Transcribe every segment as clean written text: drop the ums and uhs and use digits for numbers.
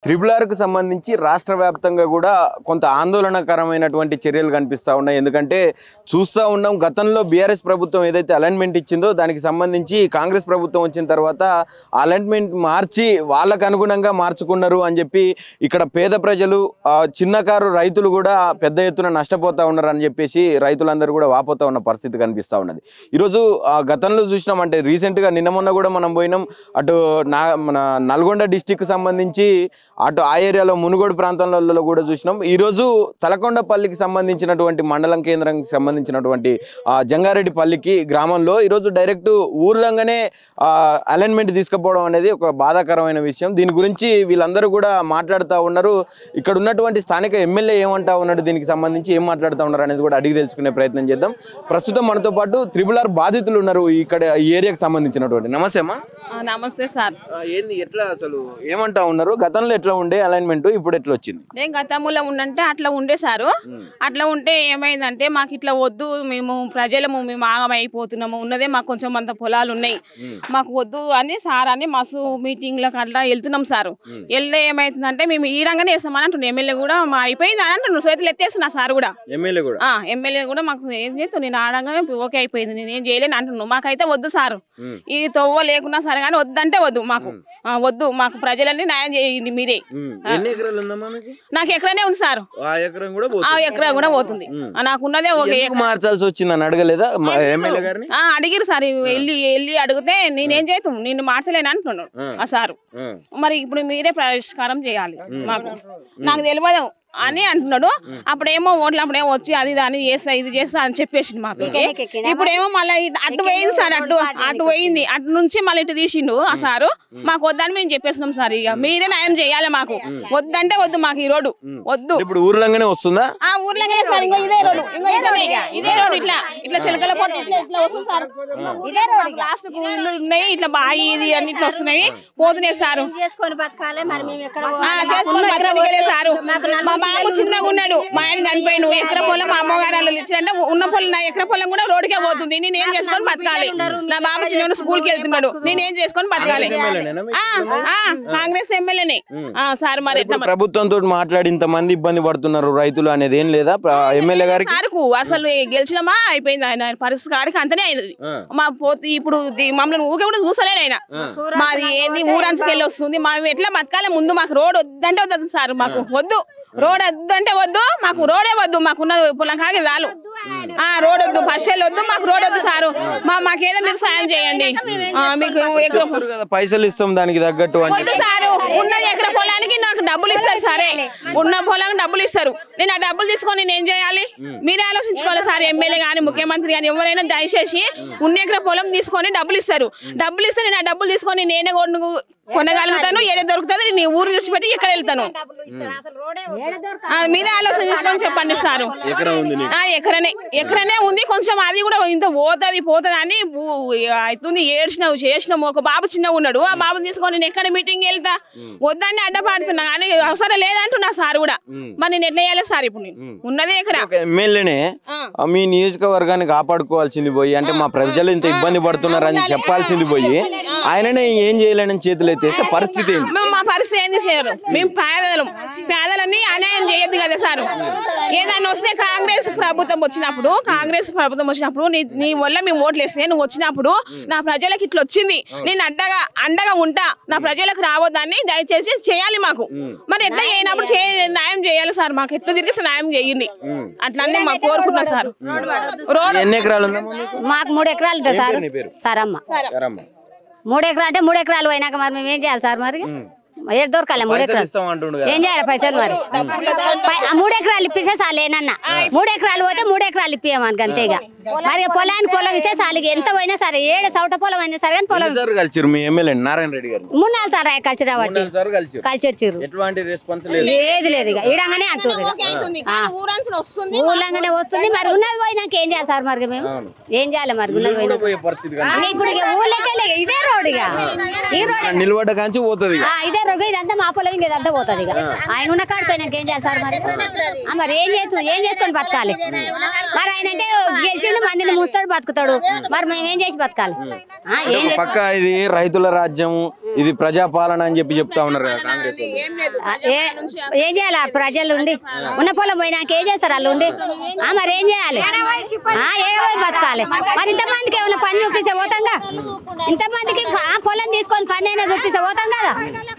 Triple-arc సంబంధించి రాష్ట్ర వ్యాప్తంగా కూడా కొంత ఆందోళనకరమైనటువంటి చర్యలు కనిపిస్తూ ఉన్నాయి. ఎందుకంటే చూస్తూ ఉన్నాం, గతంలో బీఆర్ఎస్ ప్రభుత్వం ఏదైతే అలైన్మెంట్ ఇచ్చిందో దానికి సంబంధించి కాంగ్రెస్ ప్రభుత్వం వచ్చిన తర్వాత అలైన్మెంట్ మార్చి వాళ్ళకు అనుగుణంగా మార్చుకున్నారు అని చెప్పి ఇక్కడ పేద ప్రజలు, చిన్నకారు రైతులు కూడా పెద్ద ఎత్తున నష్టపోతూ ఉన్నారు అని చెప్పేసి రైతులందరూ కూడా వాపోతూ ఉన్న పరిస్థితి కనిపిస్తూ ఉన్నది. ఈరోజు గతంలో చూసినామంటే రీసెంట్గా నిన్న మొన్న కూడా మనం పోయినాం, అటు మన నల్గొండ డిస్టిక్ సంబంధించి అటు ఆ ఏరియాలో మునుగోడు ప్రాంతంలో కూడా చూసినాం. ఈరోజు తలకొండపల్లికి సంబంధించినటువంటి మండలం కేంద్రానికి సంబంధించినటువంటి జంగారెడ్డిపల్లికి గ్రామంలో ఈరోజు డైరెక్ట్ ఊర్లంగానే అలైన్మెంట్ తీసుకుపోవడం అనేది ఒక బాధాకరమైన విషయం. దీని గురించి వీళ్ళందరూ కూడా మాట్లాడుతూ ఉన్నారు. ఇక్కడ ఉన్నటువంటి స్థానిక ఎమ్మెల్యే ఏమంటా ఉన్నాడు, దీనికి సంబంధించి ఏం మాట్లాడుతూ ఉన్నారు అనేది కూడా అడిగి తెలుసుకునే ప్రయత్నం చేద్దాం. ప్రస్తుతం మనతో పాటు త్రిబుల్-ఆర్ బాధితులు ఉన్నారు ఇక్కడ ఈ ఏరియాకి సంబంధించినటువంటి. నమస్తే అమ్మా. నమస్తే సార్. ఏంది, ఎట్లా అసలు ఏమంటా ఉన్నారు? గతంలో ఎట్లా ఉండే అలైన్మెంట్, ఇప్పుడు ఎట్లా వచ్చింది? నేను గతంలో ఉండంటే అట్లా ఉండే సారు. అట్లా ఉంటే ఏమైందంటే మాకు ఇట్లా వద్దు, మేము ప్రజలము మేము ఆగమైపోతున్నాము, ఉన్నదే మాకు కొంచెం అంత పొలాలు ఉన్నాయి, మాకు వద్దు అని సార్ అని మస్తు మీటింగ్లకు అట్లా వెళ్తున్నాం సారు. వెళ్తే ఏమైతుందంటే మేము ఈడంగానే వేస్తామని అంటున్నాను. ఎమ్మెల్యే కూడా మా అయిపోయింది అని అంటున్నాను, చేతులు ఎత్తేస్తున్నా సార్ కూడా. ఎమ్మెల్యే కూడా మాకు ఏం చేస్తాను, నేను ఆడంగానే ఓకే అయిపోయింది, నేను ఏం చేయలేను అంటున్నాను. మాకైతే వద్దు సారు, ఈ తొవ్వ లేకున్నా సరే కానీ వద్దంటే వద్దు, మాకు వద్దు, మాకు ప్రజలన్నీ న్యాయం చేయండి మీరే. నాకు ఎకరానే ఉంది సార్, ఆ ఎకరా కూడా పోతుంది. నాకున్నదే మార్చాల్సి వచ్చిందని అడగలేదా ఎమ్మెల్యే గారిని? అడిగిరు సార్, వెళ్ళి అడిగితే నేనేం చేస్తాను, నేను మార్చలేను అంటున్నాడు ఆ సారు. మరి ఇప్పుడు మీరే పరిష్కారం చేయాలి, నాకు తెలియదు అని అంటున్నాడు. అప్పుడేమో ఓట్లు అప్పుడేమో వచ్చి అది దాన్ని చేస్తా ఇది చేస్తా అని చెప్పేసిండు మాకు. ఇప్పుడేమో మళ్ళీ అటు పోయింది సార్, అటు పోయింది, అటు నుంచి మళ్ళీ ఇటు తీసిండు ఆ సారు. మాకు వద్దని మేము చెప్పేస్తున్నాం సార్, ఇక మీరే న్యాయం చేయాలి, మాకు వద్దంటే వద్దు, మాకు ఈ రోడ్డు వద్దు. ఇప్పుడు ఊర్లంగానే వస్తుందా? ఆ ఊర్లంగానే సార్, ఇంకో ఇదే రోడ్డు, ఇదే రోడ్డు ఇట్లా ఇట్లా చిలకల పొట్టు ఇట్లా వస్తుంది సార్. లాస్ట్ ఇల్లు ఉన్నాయి, ఇట్లా బాయి ఇది అన్ని ఇట్లా వస్తున్నాయి, పోతున్నాయి సారు. చేసుకొని బతకాలి సారు. మా బాబు చిన్నగా ఉన్నాడు, మా ఆయన చనిపోయాడు, ఎకర పొలం మా అమ్మగారు ఇచ్చారంటే ఉన్న పొలం, నా ఎకర పొలం కూడా రోడ్డుకే పోతుంది, నేనేం చేసుకొని బతకాలి? నా బాబు చిన్న స్కూల్కి వెళ్తున్నాడు, నేనేం చేసుకొని బతకాలి? కాంగ్రెస్ ఎమ్మెల్యేనే సార్. మరి ప్రభుత్వంతో మాట్లాడి ఇంతమంది ఇబ్బంది పడుతున్నారు రైతులు అనేది ఏం లేదా ఎమ్మెల్యే గారికి? సార్కు అసలు గెలిచినమా అయిపోయింది, ఆయన పరిస్థితి కాడికి అంతనే అయినది. మా పోతే ఇప్పుడు మమ్మల్ని ఊకే కూడా చూసలేడు ఆయన. మాది ఏంది ఊరంచుకెళ్ళి వస్తుంది, మేము ఎట్లా బతకాలి? ముందు మాకు రోడ్ వద్దంటే వద్దు సార్, మాకు వద్దు, రోడ్ వద్దంటే వద్దు, మాకు రోడే వద్దు, మాకున్న పొలం కాడికి చాలు. రోడ్ వద్దు, ఫస్ట్ వద్దు, మాకు రోడ్ వద్దు సారు. మాకేదో మీరు సాయం చేయండి, మీకు పైసలు ఇస్తాం దానికి తగ్గట్టు వద్దు సారు. ఉన్న ఎకర పొలానికి నాకు డబ్బులు ఇస్తారు సరే, ఉన్న పొలానికి డబ్బులు ఇస్తారు, నేను ఆ డబ్బులు తీసుకొని నేను ఏం చేయాలి? మీరే ఆలోచించుకోవాలి సార్. ఎమ్మెల్యే కానీ ముఖ్యమంత్రి కానీ ఎవరైనా దయచేసి ఉన్న ఎకర పొలం తీసుకొని డబ్బులు ఇస్తారు. డబ్బులు ఇస్తే నేను ఆ డబ్బులు తీసుకొని నేనే కొనగలుగుతాను, ఏదో దొరుకుతుంది, నీ ఊరు విడిచిపెట్టి ఎక్కడ వెళ్తాను? మీరే ఆలోచన చేసుకొని చెప్పండి సారు. ఎకరనే ఉంది, కొంచెం అది కూడా ఇంత పోతుంది అని అవుతుంది. ఏడ్చినావు చేసినాము. ఒక బాబు చిన్నగా ఉన్నాడు, ఆ బాబుని తీసుకొని నేను ఎక్కడ మీటింగ్ వెళ్తా? వద్దని అడ్డపాడుతున్నా కానీ అవసరం లేదంటున్నా సార్ కూడా. మరి నేను ఎట్లా చేయాలి సార్? ఇప్పుడు ఉన్నదే ఎకరా. ఎమ్మెల్యేనే మీ నియోజకవర్గాన్ని కాపాడుకోవాల్సింది పోయి, అంటే మా ప్రజలు ఇంత ఇబ్బంది పడుతున్నారని చెప్పాల్సింది పోయి, ఆయననే ఏం చేయలేని చేతులు ఎత్తేస్తే పరిస్థితి ఏంటి? మా పరిస్థితి ఏంది చేయరు? మేము పేదలని అన్యాయం చేయొద్దు కదా సార్. ఏదైనా వస్తే కాంగ్రెస్ ప్రభుత్వం వచ్చినప్పుడు నీ వల్ల మేము ఓట్లు వేస్తే నువ్వు వచ్చినప్పుడు నా ప్రజలకు ఇట్లా వచ్చింది, నేను అండగా ఉంటా, నా ప్రజలకు రావద్దని దయచేసి చేయాలి మాకు. మరి ఎట్లా చేయనప్పుడు న్యాయం చేయాలి సార్, మాకు ఎట్లా తిరిగి న్యాయం చేయండి, అట్లనే మాకు కోరుకుంటున్నా సార్. రోడ్ ఎన్ని ఎకరాలు? మాకు 3 ఎకరాలు ఉంటాయి సార్. సారమ్మ 3 ఎకరాలు అంటే 3 ఎకరాలు పోయినాక మరి మేము ఏం చేయాలి సార్? మరి ఏడు దొరకాలి 3 ఎకరాలు, ఏం చేయాలి పైసలు? మరి 3 ఎకరాలు ఇప్పిస్తే చాలేనన్న, 3 ఎకరాలు పోతే 3 ఎకరాలు ఇప్పియమని అంతేగా. మరి పొలానికి పొలం ఇస్తే చాలు, ఎంత పోయినా సరే, 7 సౌట పొలం అయినా సరే కానీ పొలం. 3-4 సార్ కలిసి రాబట్టి కలిసి వచ్చారు, లేదు లేదు ఇక ఈడంగానే అంటారు, ఊళ్ళంగానే వస్తుంది. మరి ఉన్నది పోయినాక ఏం చేయాలి సార్? మరి మేము ఏం చేయాలి? మరి ఉన్నది పోయినా ఇప్పుడు ఊళ్ళకే ఇదే రోడ్, ఇక ఈ రోడ్ నిలబడ్డ కాంచి పోతుంది, ఇదే రోడ్, ఇదంతా మా పొలం, ఇదంతా పోతుంది. ఇక ఆయన ఉన్న కాడిపోయినాక ఏం చేయాలి సార్? మరి ఏం చేసుకొని బతకాలి? మరి ఆయన అంటే గెలిచి పెట్టిండు, మందిని మూస్తాడు, బతుకుతాడు. మరి మేమేం చేసి బతకాలి? ఏం పక్క ఇది రైతుల రాజ్యం, ఇది ప్రజాపాలన అని చెప్తా ఉన్నారు కదా కాంగ్రెస్ ఏం చేయాలి? ప్రజలు ఉండి ఉన్న పొలం పోయినాక ఏం చేస్తారు వాళ్ళు ఉండి? మరి ఏం చేయాలి? ఏడవై బతకాలి. మరి ఇంతమందికి ఏమైనా పని చూపిస్తే పోతాంగా? ఇంతమందికి పొలం తీసుకొని పని అయినా చూపిస్తే పోతాం కదా?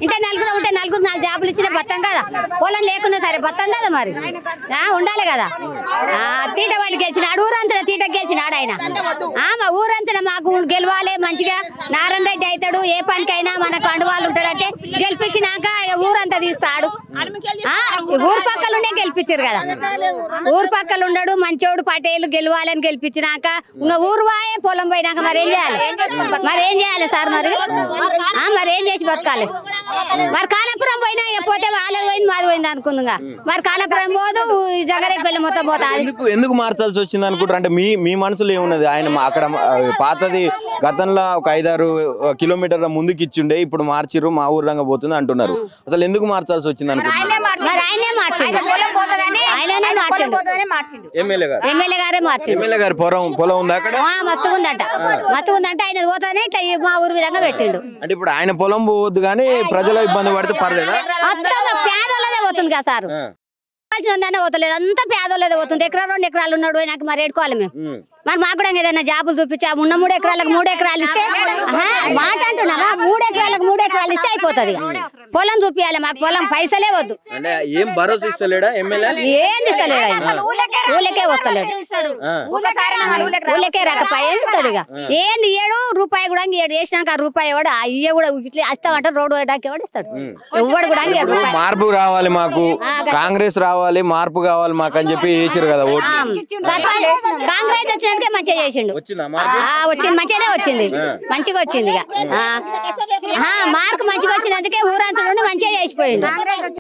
ఇంత నలుగురు ఉంటే నలుగురు 4 జాబులు ఇచ్చినా బతాం కదా? పొలం లేకున్నా సరే బతాం కదా? మరి ఉండాలి కదా? తీట వాడి గెలిచినాడు, ఊరంతా తీట గెలిచినాడు ఆయన. మా ఊరంతా మాకు గెలవాలి మంచిగా. నారాయణ రెడ్డి అవుతాడు, ఏ పనికైనా మనకు అండువాళ్ళు ఉంటాడంటే గెలిపించినాక ఊరంతా తీస్తాడు. ఊరు పక్కలుండే గెలిపించారు కదా? ఊరు పక్కలు ఉండడు మంచోడు, పటేలు గెలవాలని గెలిపించినాక ఇంకా ఊరు వాయే పొలం పోయినాక మరి ఏం చేయాలి? మరి ఏం చేయాలి సార్? మరి ఏం చేసి బతకాలి? మరి కాళాపురం పోయినా పోతే వాళ్ళది పోయింది మాది పోయింది అనుకుందిగా. మరి కాళాపురం పోదు, జగరేపల్లి మొత్తం పోతాది. ఎందుకు మార్చాల్సి వచ్చింది అనుకుంటారు? అంటే మీ మనసులో ఏమున్నది? ఆయన అక్కడ పాతది గతంలో ఒక 5-6 కిలోమీటర్ల ముందుకు ఇచ్చిండే, ఇప్పుడు మార్చిరు మా ఊర్లంగా పోతుంది అంటున్నారు. అసలు ఎందుకు మార్చాల్సి వచ్చింది అనుకుంటున్నారు? ఎమ్మెల్యే గారే మార్చిండు. ఎమ్మెల్యే గారి పొలం ఉంది అక్కడ, మత్తు ఉందంటే ఆయన పోతానే మా ఊరు విధంగా పెట్టిండు. అంటే ఇప్పుడు ఆయన పొలం పోవద్దు కానీ ప్రజలు ఇబ్బంది పడితే పర్లేదా? పేదోళ్ళదే పోతుంది కదా సార్, ఉందనే పోతలేదు, అంతా పేదోళ్ళదే పోతుంది. 1-2 ఎకరాలు ఉన్నాడు నాకు మరి ఎడుకోవాలి మేము. మరి మాకు కూడా ఏదైనా జాబులు చూపించా. ఉన్న 3 ఎకరాలకు 3 ఎకరాలు ఇస్తే మాట అంటున్నావా? 3 ఎకరాలకు 3 ఎకరాలు ఇస్తే అయిపోతుంది. పొలం చూపించాలి మాకు, పొలం పైసలే వద్దు. ఏం భరోసా ఇస్తలేడా ఎమ్మెల్యే? ఏం ఇస్తలేడు ఆయన, ఊళ్ళకే వస్తలేడు, ఊళ్ళకే రాకపోయి ఏం ఇస్తాడు? ఇక ఏంది 7 రూపాయి కూడా ఏడు చేసినాక రూపాయి కూడా ఇయ్య కూడా ఇట్లా వస్తామంటే రోడ్డు వేయడానికి ఎవడు ఇస్తాడు? ఎవడు కూడా మార్పు రావాలి మాకు, కాంగ్రెస్ రావాలి, మార్పు కావాలి మాకు అని చెప్పి వేసారు కదా ఓట్లు. కాంగ్రెస్ వచ్చినందుకే మంచిగా చేసిండు. వచ్చింది, మంచిగానే వచ్చింది, మంచిగా వచ్చింది. ఇక మార్కు మంచిగా వచ్చినందుకే ఊరంతా నుండి మంచిగా చేసిపోయిండు.